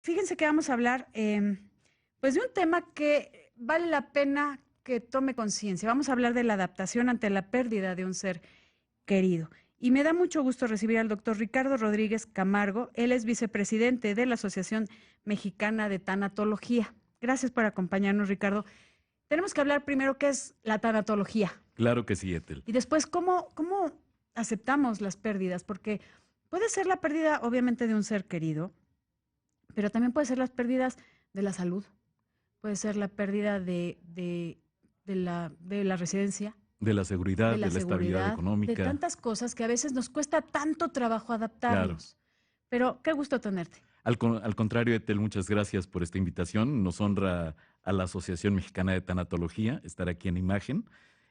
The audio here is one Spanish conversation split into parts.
Fíjense que vamos a hablar pues de un tema que vale la pena que tome conciencia. Vamos a hablar de la adaptación ante la pérdida de un ser querido. Y me da mucho gusto recibir al doctor Ricardo Rodríguez Camargo. Él es vicepresidente de la Asociación Mexicana de Tanatología. Gracias por acompañarnos, Ricardo. Tenemos que hablar primero qué es la tanatología Claro que sí, Ethel. y después cómo aceptamos las pérdidas, porque puede ser la pérdida obviamente de un ser querido, pero también puede ser las pérdidas de la salud, puede ser la pérdida de la residencia, De la de seguridad, la de la estabilidad seguridad, de económica. tantas cosas que a veces nos cuesta tanto trabajo Claro. adaptarnos. Pero qué gusto tenerte. Al contrario, Ethel, muchas gracias por esta invitación. Nos honra a la Asociación Mexicana de Tanatología estar aquí en imagen.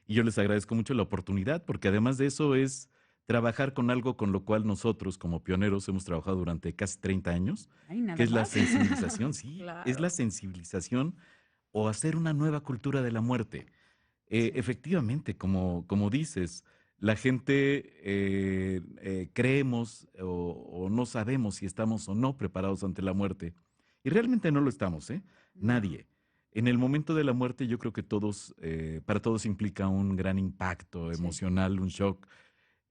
Y yo les agradezco mucho la oportunidad, porque además de eso es trabajar con algo con lo cual nosotros, como pioneros, hemos trabajado durante casi 30 años, Ay, que nada es la más. sensibilización, sí, es la Claro. sensibilización o hacer una nueva cultura de la muerte. Sí, Efectivamente, como dices, la gente creemos o no sabemos si estamos o no preparados ante la muerte. Y realmente no lo estamos, ¿eh? no. Nadie. En el momento de la muerte yo creo que para todos implica un gran impacto Sí, emocional, un shock.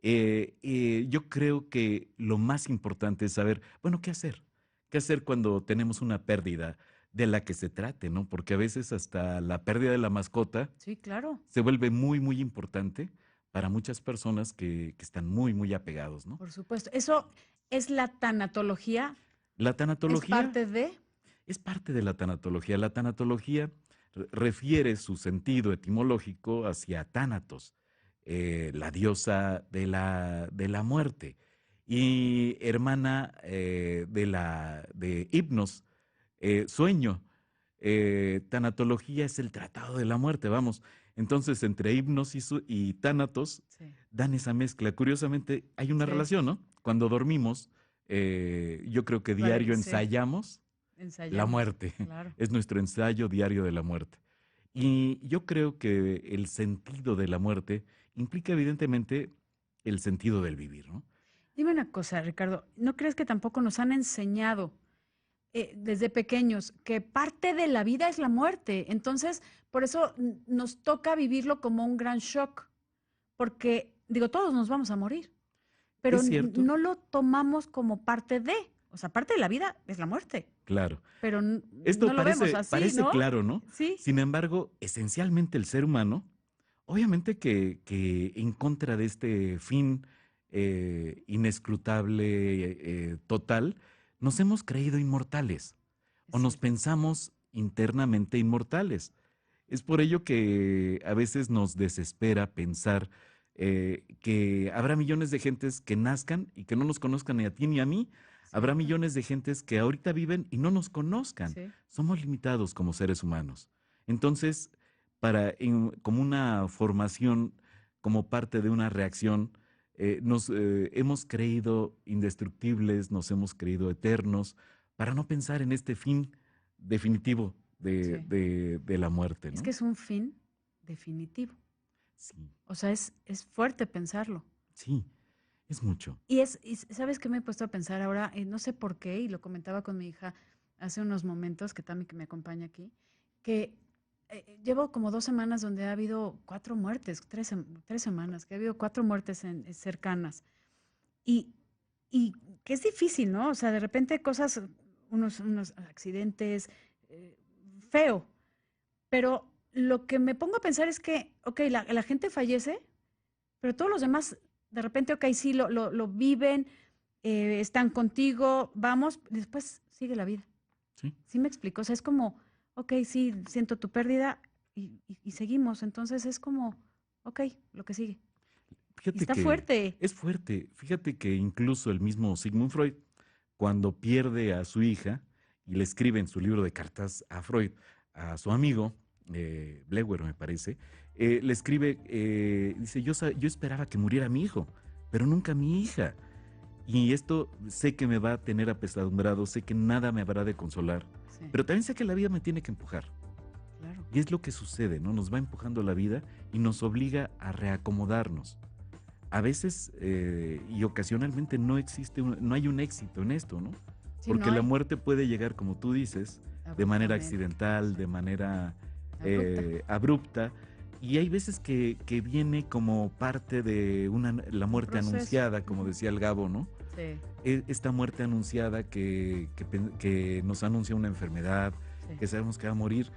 Yo creo que lo más importante es saber, bueno, ¿qué hacer? ¿Qué hacer cuando tenemos una pérdida de la que se trate, ¿no? Porque a veces hasta la pérdida de la mascota sí, claro, se vuelve muy, muy importante para muchas personas que están muy, muy apegados, ¿no? por supuesto. Eso es la tanatología, La es tanatología parte de... es parte de la tanatología. La tanatología refiere su sentido etimológico hacia Tánatos, la diosa de la muerte, y hermana de hipnos, sueño. Tanatología es el tratado de la muerte, vamos. Entonces, entre hipnos y tánatos Sí, dan esa mezcla. Curiosamente, hay una sí, relación, ¿no? Cuando dormimos, yo creo que diario sí, ensayamos la ensayamos, muerte. claro. Es nuestro ensayo diario de la muerte. Y yo creo que el sentido de la muerte implica evidentemente el sentido del vivir, ¿no? Dime una cosa, Ricardo, ¿no crees que tampoco nos han enseñado desde pequeños que parte de la vida es la muerte? Entonces, por eso nos toca vivirlo como un gran shock, porque, digo, todos nos vamos a morir, pero Es cierto, no lo tomamos como parte de, o sea, parte de la vida es la muerte, claro. pero no Esto lo vemos parece, así, parece ¿no? claro, ¿no? Sí, Sin embargo, esencialmente el ser humano, obviamente que en contra de este fin inescrutable, total, nos hemos creído inmortales es o nos cierto. pensamos internamente inmortales. Es por ello que a veces nos desespera pensar que habrá millones de gentes que nazcan y que no nos conozcan ni a ti ni a mí. Habrá Cierto, millones de gentes que ahorita viven y no nos conozcan. sí. Somos limitados como seres humanos. Entonces, como una formación, como parte de una reacción, nos hemos creído indestructibles, nos hemos creído eternos, para no pensar en este fin definitivo de, Sí. de- de la muerte, Es ¿no? que es un fin definitivo. Sí, O sea, es fuerte pensarlo. sí, es mucho. ¿Sabes qué me he puesto a pensar ahora? No sé por qué, y lo comentaba con mi hija hace unos momentos, que también que me acompaña aquí, que llevo como 2 semanas donde ha habido 4 muertes, 3 semanas, que ha habido 4 muertes cercanas. Y, y que es difícil, ¿no? O sea, de repente cosas, unos accidentes, eh, feo. Pero lo que me pongo a pensar es que, ok, la gente fallece, pero todos los demás, de repente, ok, sí, lo viven, están contigo, vamos, después sigue la vida. Sí. ¿Sí me explico? O sea, es como, ok, sí, siento tu pérdida y seguimos. Entonces es como, ok, lo que sigue. Y Fíjate está que fuerte. es fuerte. Fíjate que incluso el mismo Sigmund Freud, cuando pierde a su hija y le escribe en su libro de cartas a Freud, a su amigo, Bleuer me parece, le escribe, dice, yo esperaba que muriera mi hijo, pero nunca mi hija. Y esto sé que me va a tener apesadumbrado, sé que nada me habrá de consolar, Sí, pero también sé que la vida me tiene que empujar. claro. Y es lo que sucede, ¿no? Nos va empujando la vida y nos obliga a reacomodarnos. A veces y ocasionalmente no hay un éxito en esto, ¿no? Sí, no porque la hay. muerte puede llegar, como tú dices, de manera Abruptamente. accidental, de Sí. manera Abrupta. abrupta, y hay veces que viene como parte de la Un muerte proceso. anunciada, como Ujú. decía el Gabo, ¿no? Sí, Esta muerte anunciada que nos anuncia una enfermedad, sí. que sabemos que va a morir.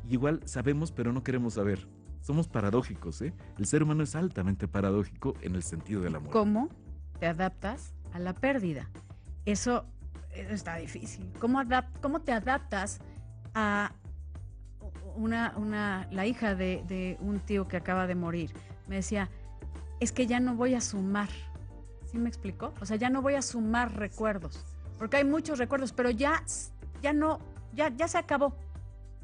Y igual sabemos, pero no queremos saber. Somos paradójicos, ¿eh? El ser humano es altamente paradójico en el sentido de ¿Y la muerte. cómo te adaptas a la pérdida? Eso está difícil. ¿Cómo te adaptas a la hija de un tío que acaba de morir? Me decía, es que ya no voy a sumar. ¿Sí me explicó? O sea, ya no voy a sumar recuerdos, porque hay muchos recuerdos, pero ya no, ya se acabó.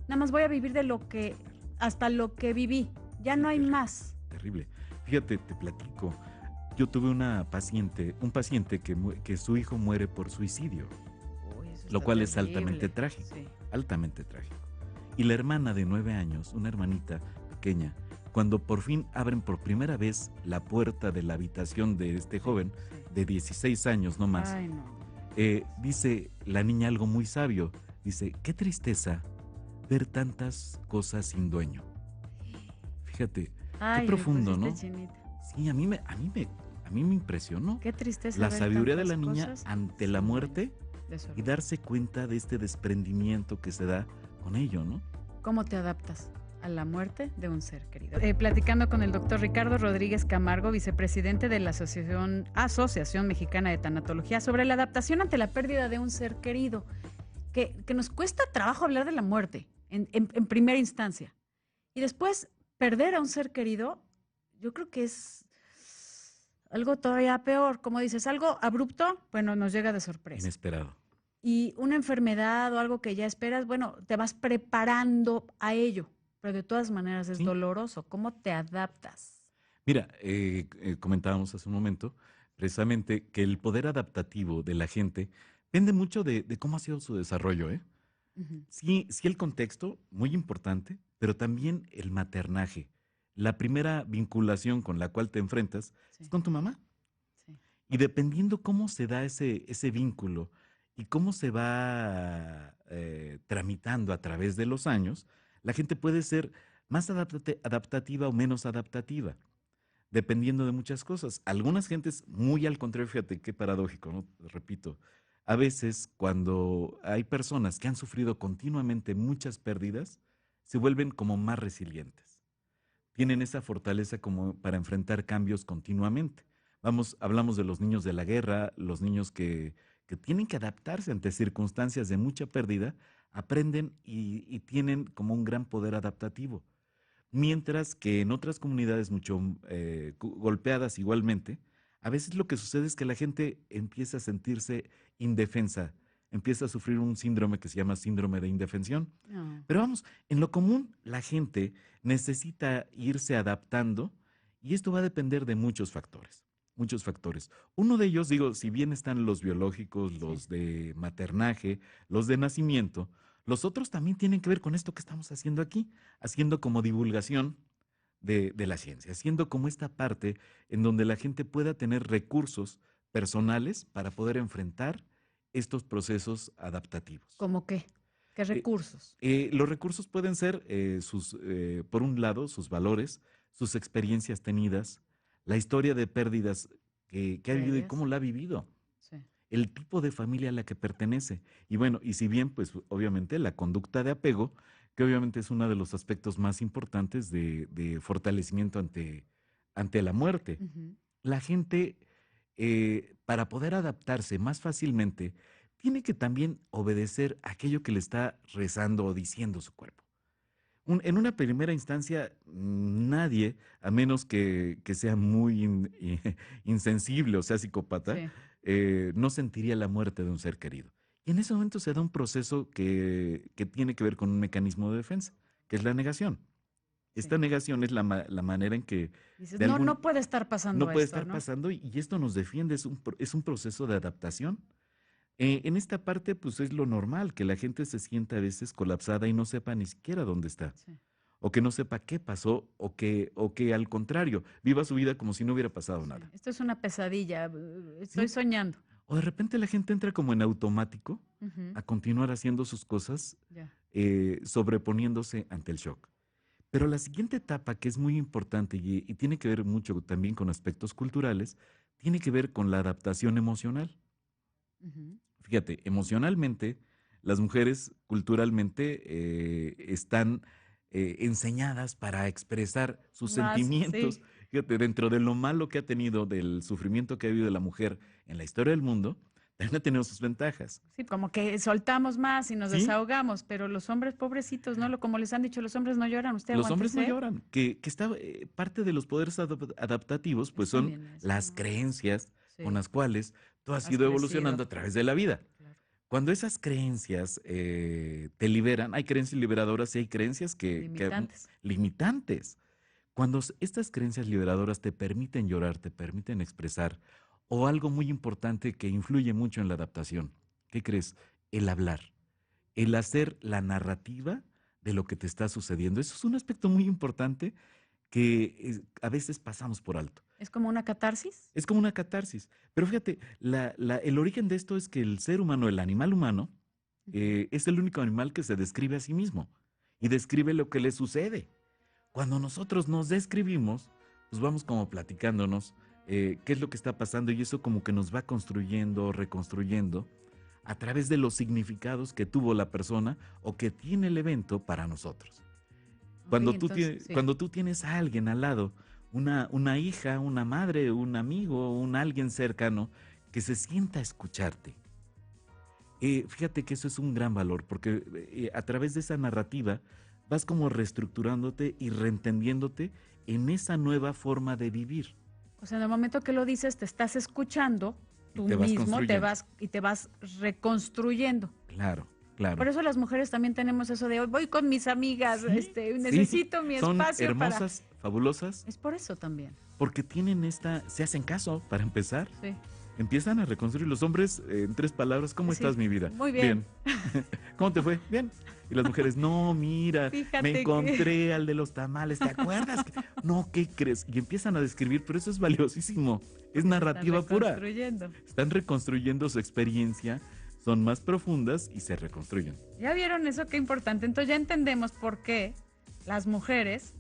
Nada más voy a vivir de lo que, hasta lo que viví. Ya Sí, no hay terrible, más. terrible. Fíjate, te platico. Yo tuve un paciente que su hijo muere por suicidio, Uy, eso lo está cual es altamente terrible. trágico, Sí. altamente trágico. Y la hermana de 9 años, una hermanita pequeña, cuando por fin abren por primera vez la puerta de la habitación de este Sí, joven sí. de 16 años no más, Ay, no. dice la niña algo muy sabio. Dice, qué tristeza ver tantas cosas sin dueño. Fíjate, qué Ay, me profundo, pusiste ¿no? chinita. Sí, a mí me impresionó Qué tristeza la ver sabiduría de tantas la niña cosas ante la sin dueño. muerte De su y hermano. darse cuenta de este desprendimiento que se da con ello, ¿no? ¿Cómo te adaptas a la muerte de un ser querido? Platicando con el doctor Ricardo Rodríguez Camargo, vicepresidente de la Asociación Mexicana de Tanatología, sobre la adaptación ante la pérdida de un ser querido, que nos cuesta trabajo hablar de la muerte en primera instancia. Y después, perder a un ser querido, yo creo que es algo todavía peor. Como dices, algo abrupto, bueno, nos llega de sorpresa. Inesperado. Y una enfermedad o algo que ya esperas, bueno, te vas preparando a ello, pero de todas maneras es Sí, doloroso. ¿Cómo te adaptas? mira, comentábamos hace un momento precisamente que el poder adaptativo de la gente depende mucho de cómo ha sido su desarrollo, ¿eh? Ujú. Sí, sí el contexto, muy importante, pero también el maternaje. La primera vinculación con la cual te enfrentas es Sí, con tu mamá. sí. Y dependiendo cómo se da ese vínculo y cómo se va tramitando a través de los años, la gente puede ser más adaptativa o menos adaptativa, dependiendo de muchas cosas. Algunas gentes, muy al contrario, fíjate qué paradójico, ¿no? Repito, a veces cuando hay personas que han sufrido continuamente muchas pérdidas, se vuelven como más resilientes. Tienen esa fortaleza como para enfrentar cambios continuamente. Vamos, hablamos de los niños de la guerra, los niños que tienen que adaptarse ante circunstancias de mucha pérdida, aprenden y tienen como un gran poder adaptativo. Mientras que en otras comunidades mucho golpeadas igualmente, a veces lo que sucede es que la gente empieza a sentirse indefensa, empieza a sufrir un síndrome que se llama síndrome de indefensión. No. Pero vamos, en lo común la gente necesita irse adaptando y esto va a depender de muchos factores, muchos factores. Uno de ellos, digo, si bien están los biológicos, Sí. los de maternaje, los de nacimiento, los otros también tienen que ver con esto que estamos haciendo aquí, haciendo como divulgación de la ciencia, haciendo como esta parte en donde la gente pueda tener recursos personales para poder enfrentar estos procesos adaptativos. ¿Cómo qué? ¿Qué Eh, recursos? los recursos pueden ser, por un lado, sus valores, sus experiencias tenidas, la historia de pérdidas que ha vivido y Previas. cómo la ha vivido, Sí. el tipo de familia a la que pertenece. Y bueno, y si bien, pues obviamente la conducta de apego, que obviamente es uno de los aspectos más importantes de fortalecimiento ante la muerte. Ujú. La gente, para poder adaptarse más fácilmente, tiene que también obedecer aquello que le está rezando o diciendo su cuerpo. En una primera instancia, nadie, a menos que sea muy insensible o sea psicópata, Sí. no sentiría la muerte de un ser querido. Y en ese momento se da un proceso que tiene que ver con un mecanismo de defensa, que es la negación. Sí. Esta negación es la manera en que Dices, de no, algún no puede estar pasando no puede esto, estar ¿no? pasando y esto nos defiende, es un proceso de adaptación. En esta parte, pues es lo normal, que la gente se sienta a veces colapsada y no sepa ni siquiera dónde está, Sí. o que no sepa qué pasó, o que al contrario, viva su vida como si no hubiera pasado Sí. nada. Esto es una pesadilla. Estoy ¿Sí? soñando. O de repente la gente entra como en automático Ujú. a continuar haciendo sus cosas, Ya. sobreponiéndose ante el shock. Pero la siguiente etapa, que es muy importante y tiene que ver mucho también con aspectos culturales, tiene que ver con la adaptación emocional. Ujú. Fíjate, emocionalmente, las mujeres culturalmente están enseñadas para expresar sus Más, sentimientos. sí. Fíjate, dentro de lo malo que ha tenido, del sufrimiento que ha vivido la mujer en la historia del mundo, también ha tenido sus ventajas. Sí, como que soltamos más y nos ¿Sí? desahogamos, pero los hombres pobrecitos, ¿no? Como les han dicho, los hombres no lloran, usted Los hombres no aguántese. lloran, que está, parte de los poderes adaptativos, Es pues son también esto, las ¿no? creencias con Sí, las cuales tú has has ido crecido, evolucionando a través de la vida. claro. Cuando esas creencias te liberan, hay creencias liberadoras y hay creencias Limitantes. limitantes. Cuando estas creencias liberadoras te permiten llorar, te permiten expresar, o algo muy importante que influye mucho en la adaptación, ¿qué crees? El hablar, el hacer la narrativa de lo que te está sucediendo. Eso es un aspecto muy importante que a veces pasamos por alto. ¿Es como una catarsis? Es como una catarsis. Pero fíjate, el origen de esto es que el ser humano, el animal humano, Ujú. es el único animal que se describe a sí mismo y describe lo que le sucede. Cuando nosotros nos describimos, pues vamos como platicándonos qué es lo que está pasando y eso como que nos va construyendo, reconstruyendo a través de los significados que tuvo la persona o que tiene el evento para nosotros. Ok, entonces, sí. Cuando tú tienes a alguien al lado, una hija, una madre, un amigo, un alguien cercano que se sienta a escucharte, fíjate que eso es un gran valor, porque a través de esa narrativa vas como reestructurándote y reentendiéndote en esa nueva forma de vivir O sea, en el momento que lo dices, te estás escuchando y tú te vas mismo, construyendo. te vas reconstruyendo. Claro, Por claro. eso las mujeres también tenemos eso de hoy voy con mis amigas, Sí, sí, necesito mi son espacio para. hermosas, fabulosas, Es por eso también. porque tienen se hacen caso para empezar. Sí. Empiezan a reconstruir los hombres en tres palabras. ¿Cómo Sí, estás, mi vida? muy bien. Bien. ¿Cómo te fue? Bien. Y las mujeres, no, mira, me Fíjate que encontré al de los tamales, ¿te acuerdas? No, ¿qué crees? Y empiezan a describir, pero eso es valiosísimo. Es porque se están narrativa pura. reconstruyendo. Están reconstruyendo su experiencia, son más profundas y se reconstruyen. ¿Ya vieron eso? Qué importante. Entonces ya entendemos por qué las mujeres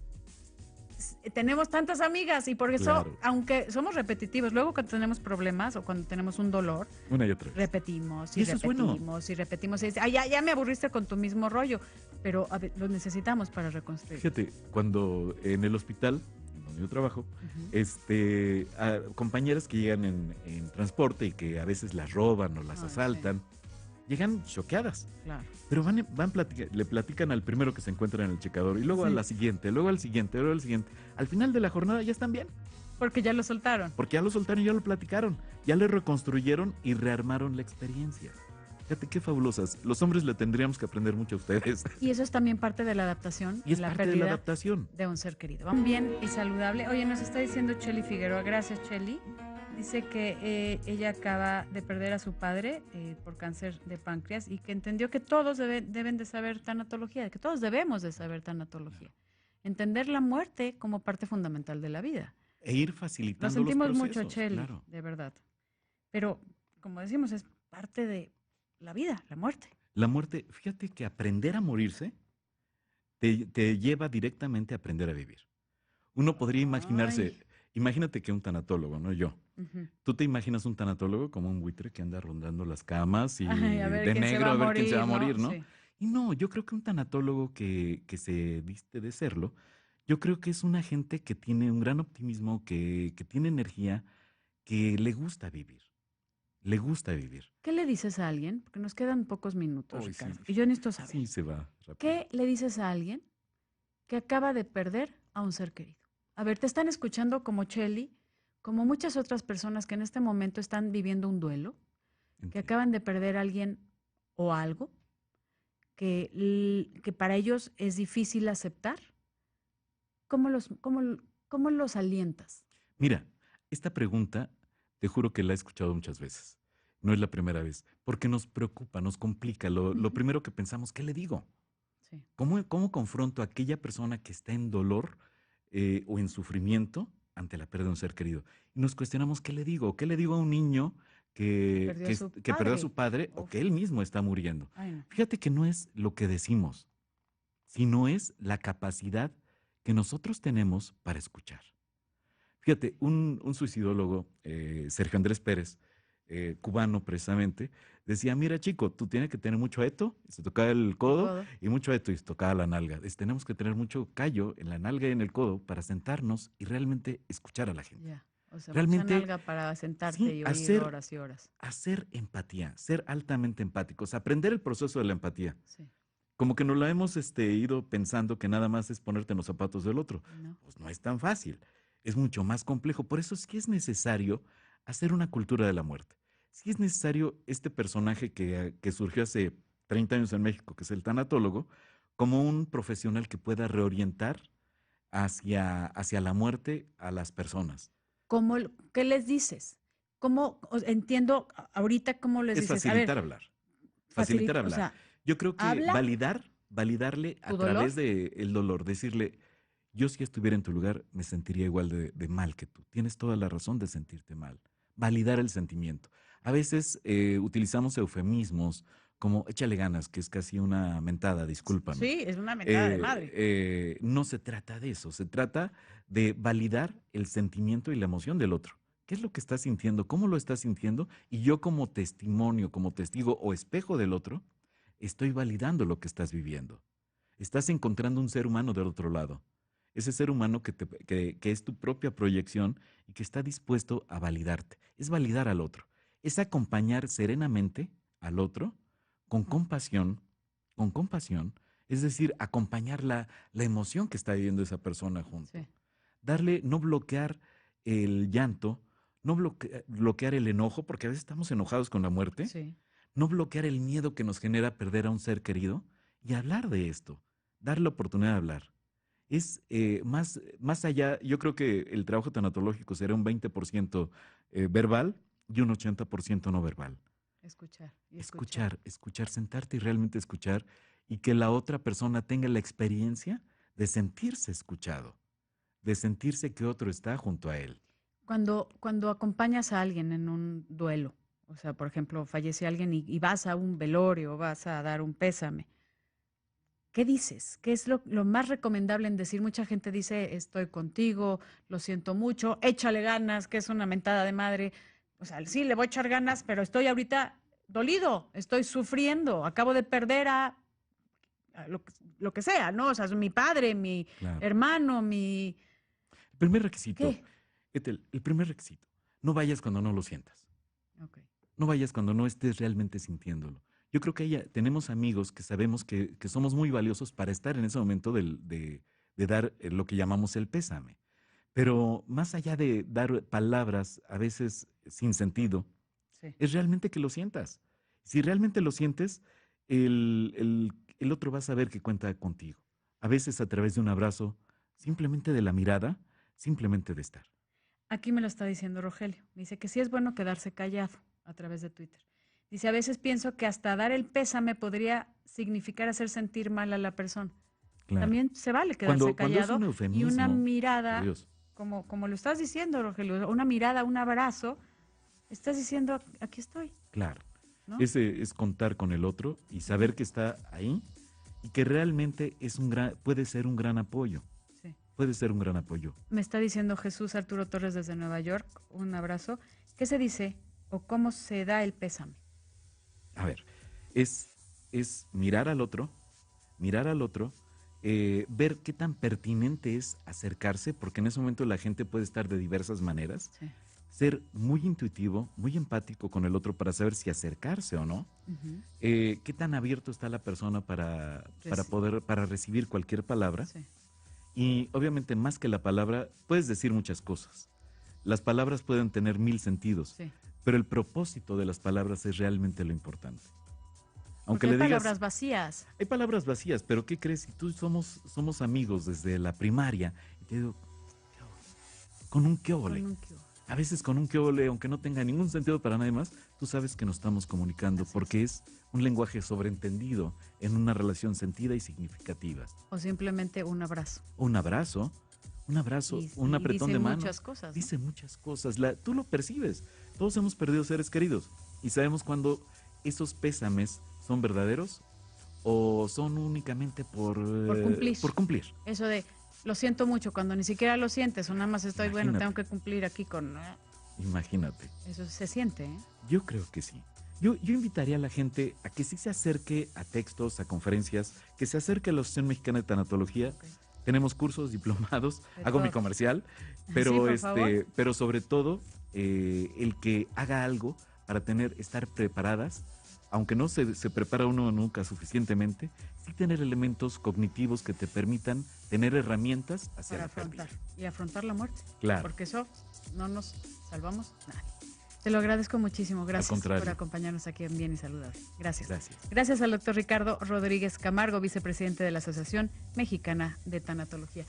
tenemos tantas amigas y por eso, Claro, aunque somos repetitivos, luego cuando tenemos problemas o cuando tenemos un dolor, una y otra vez. repetimos Y y eso es bueno. repetimos y repetimos. Y dice, "Ay, ya me aburriste con tu mismo rollo", pero lo necesitamos para reconstruir. Fíjate, cuando en el hospital, en donde yo trabajo, Ujú. compañeras que llegan en transporte y que a veces las roban o las Ay, sí, asaltan, llegan choqueadas. claro. Pero le platican al primero que se encuentra en el checador y luego a Sí, la siguiente, luego al siguiente, luego al siguiente. Al final de la jornada ya están bien, porque ya lo soltaron. porque ya lo soltaron, ya lo platicaron, ya le reconstruyeron y rearmaron la experiencia. Fíjate qué fabulosas. Los hombres le tendríamos que aprender mucho a ustedes. Y eso es también parte de la adaptación, Y es la parte de la pérdida adaptación. de un ser querido. Vamos bien y saludable. Oye, nos está diciendo Cheli Figueroa, gracias Cheli. Dice que ella acaba de perder a su padre por cáncer de páncreas y que entendió que todos deben de saber tanatología, que todos debemos de saber tanatología. Entender la muerte como parte fundamental de la vida. E ir Lo facilitando los sentimos mucho, procesos, Cheli, claro. de verdad. Pero, como decimos, es parte de la vida, la muerte. La muerte, fíjate que aprender a morirse te lleva directamente a aprender a vivir. Uno podría Ay. imaginarse, imagínate que un tanatólogo, no yo. Ujú. ¿Tú te imaginas un tanatólogo como un buitre que anda rondando las camas y Ay, a ver de quién se va negro a a ver quién se va a morir, ¿no? morir, ¿no? Sí. Y no, yo creo que un tanatólogo que se viste de serlo, yo creo que es una gente que tiene un gran optimismo, que tiene energía, que le gusta vivir. Le gusta vivir. ¿Qué le dices a alguien? Porque nos quedan pocos minutos, Hoy sí, Ricardo. Y yo necesito saber. sí se va rápido. ¿Qué le dices a alguien que acaba de perder a un ser querido? A ver, te están escuchando como Cheli, como muchas otras personas que en este momento están viviendo un duelo, que Entiendo. acaban de perder a alguien o algo, que para ellos es difícil aceptar. ¿Cómo los alientas? Mira, esta pregunta, te juro que la he escuchado muchas veces. No es la primera vez, porque nos preocupa, nos complica. Lo Ujú. primero que pensamos, ¿qué le digo? Sí. ¿Cómo confronto a aquella persona que está en dolor o en sufrimiento ante la pérdida de un ser querido? Y nos cuestionamos, ¿qué le digo? ¿Qué le digo a un niño Perdió a su que perdió a padre. su padre o Uf. que él mismo está muriendo. Ay, no. Fíjate que no es lo que decimos, sino es la capacidad que nosotros tenemos para escuchar. Fíjate, un suicidólogo, Sergio Andrés Pérez, cubano precisamente, decía, mira chico, tú tienes que tener mucho eto, y se tocaba el El codo, codo. y mucho eto, y se tocaba la nalga. Tenemos que tener mucho callo en la nalga y en el codo para sentarnos y realmente escuchar a la gente. Ya. O sea, mucha Realmente, nalga para sentarte sí, y oír horas y horas. hacer empatía, ser altamente empáticos, aprender el proceso de la empatía. Sí. Como que nos la hemos ido pensando que nada más es ponerte en los zapatos del otro. No. Pues no es tan fácil, es mucho más complejo. Por eso es que es necesario hacer una cultura de la muerte. Sí es necesario este personaje que surgió hace 30 años en México, que es el tanatólogo, como un profesional que pueda reorientar hacia la muerte a las personas. ¿Qué les dices? Entiendo ahorita cómo les Es dices? A ver, facilitar hablar, facilitar o hablar. sea, Yo creo que habla validarle a tu dolor. través del dolor, decirle, yo si estuviera en tu lugar me sentiría igual de mal que tú. Tienes toda la razón de sentirte mal. Validar el sentimiento. A veces utilizamos eufemismos como échale ganas, que es casi una mentada, discúlpame. Sí, es una mentada de madre. No se trata de eso, se trata de validar el sentimiento y la emoción del otro. ¿Qué es lo que estás sintiendo? ¿Cómo lo estás sintiendo? Y yo como testimonio, como testigo o espejo del otro, estoy validando lo que estás viviendo. Estás encontrando un ser humano del otro lado. Ese ser humano que es tu propia proyección y que está dispuesto a validarte. Es validar al otro. Es acompañar serenamente al otro con compasión, es decir, acompañar la emoción que está viviendo esa persona junto. Sí. Darle, no bloquear el llanto, no bloquear el enojo, porque a veces estamos enojados con la muerte, Sí. no bloquear el miedo que nos genera perder a un ser querido y hablar de esto, darle la oportunidad de hablar. Es más allá, yo creo que el trabajo tanatológico será un 20% verbal y un 80% no verbal. Escuchar y escuchar. Escuchar, sentarte y realmente escuchar y que la otra persona tenga la experiencia de sentirse escuchado, de sentirse que otro está junto a él. Cuando acompañas a alguien en un duelo, o sea, por ejemplo, fallece alguien y vas a un velorio, vas a dar un pésame, ¿qué dices? ¿Qué es lo más recomendable en decir? Mucha gente dice, estoy contigo, lo siento mucho, échale ganas, que es una mentada de madre. O sea, sí, le voy a echar ganas, pero estoy ahorita dolido, estoy sufriendo, acabo de perder a lo que sea, ¿no? O sea, mi padre, mi Claro. hermano, mi... El primer requisito, ¿Qué? Ethel, el primer requisito, no vayas cuando no lo sientas. Ok. No vayas cuando no estés realmente sintiéndolo. Yo creo que tenemos amigos que sabemos que somos muy valiosos para estar en ese momento de dar lo que llamamos el pésame. Pero más allá de dar palabras a veces sin sentido, Sí. es realmente que lo sientas. Si realmente lo sientes, el otro va a saber que cuenta contigo. A veces a través de un abrazo, simplemente de la mirada, simplemente de estar. Aquí me lo está diciendo Rogelio. Dice que sí es bueno quedarse callado a través de Twitter. Dice, a veces pienso que hasta dar el pésame podría significar hacer sentir mal a la persona. Claro. También se vale quedarse Cuando es un callado y una eufemismo, por mirada, Dios, como lo estás diciendo, Rogelio, una mirada, un abrazo, estás diciendo, aquí estoy, claro. ¿no? Ese es contar con el otro y saber que está ahí y que realmente puede ser un gran apoyo. Sí. Puede ser un gran apoyo. Me está diciendo Jesús Arturo Torres desde Nueva York, un abrazo. ¿Qué se dice o cómo se da el pésame? A ver, es mirar al otro, ver qué tan pertinente es acercarse, porque en ese momento la gente puede estar de diversas maneras. Sí. Ser muy intuitivo, muy empático con el otro para saber si acercarse o no. Uh-huh. Qué tan abierto está la persona para recibir cualquier palabra. Sí. Y obviamente más que la palabra, puedes decir muchas cosas. Las palabras pueden tener 1000 sentidos, Sí. pero el propósito de las palabras es realmente lo importante. Aunque Porque hay le digas, palabras vacías. hay palabras vacías, pero ¿qué crees? Si tú somos amigos desde la primaria, y te digo, con un qué ole. Con un qué ole. A veces con un qué ole, aunque no tenga ningún sentido para nadie más, tú sabes que nos estamos comunicando porque es un lenguaje sobreentendido en una relación sentida y significativa. O simplemente un abrazo. Un abrazo, un abrazo, un y apretón dice de mano. muchas cosas, ¿no? Dice muchas cosas. Tú lo percibes. Todos hemos perdido seres queridos y sabemos cuando esos pésames son verdaderos o son únicamente Por cumplir. por cumplir. Eso de, lo siento mucho, cuando ni siquiera lo sientes, o nada más estoy, bueno, Imagínate. tengo que cumplir aquí con... Imagínate. Eso se siente, ¿eh? Yo creo que sí. Yo invitaría a la gente a que sí se acerque a textos, a conferencias, que se acerque a la Asociación Mexicana de Tanatología. Ok. Tenemos cursos, diplomados, De hago mi todo. comercial, Sí, pero, por favor. pero sobre todo el que haga algo para estar preparadas, aunque no se prepara uno nunca suficientemente, sí tener elementos cognitivos que te permitan tener herramientas hacia Para la pérdida. afrontar y afrontar la muerte. Claro. Porque eso no nos salvamos nadie. Te lo agradezco muchísimo. Gracias contrario. por acompañarnos aquí en Bien y Saludable. Gracias. Gracias. Gracias al doctor Ricardo Rodríguez Camargo, vicepresidente de la Asociación Mexicana de Tanatología.